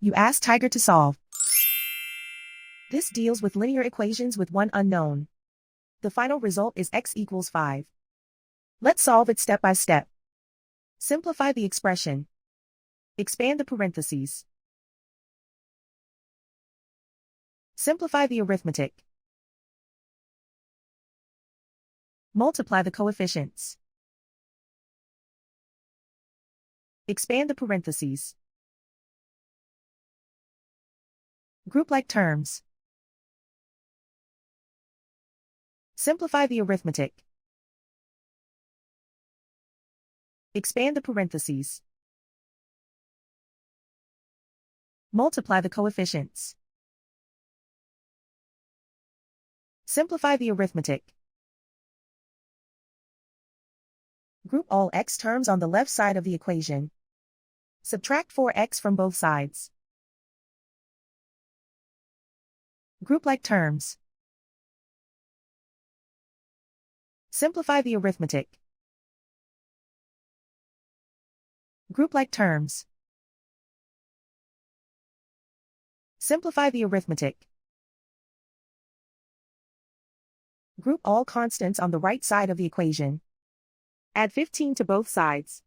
You ask Tiger to solve. This deals with linear equations with one unknown. The final result is x equals 5. Let's solve it step by step. Simplify the expression. Expand the parentheses. Simplify the arithmetic. Multiply the coefficients. Expand the parentheses. Group like terms. Simplify the arithmetic. Expand the parentheses. Multiply the coefficients. Simplify the arithmetic. Group all x terms on the left side of the equation. Subtract 4x from both sides. Group like terms. Simplify the arithmetic. Group like terms. Simplify the arithmetic. Group all constants on the right side of the equation. Add 15 to both sides.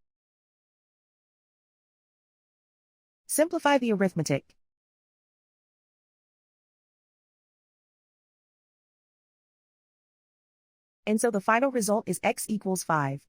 Simplify the arithmetic. And so the final result is x equals 5.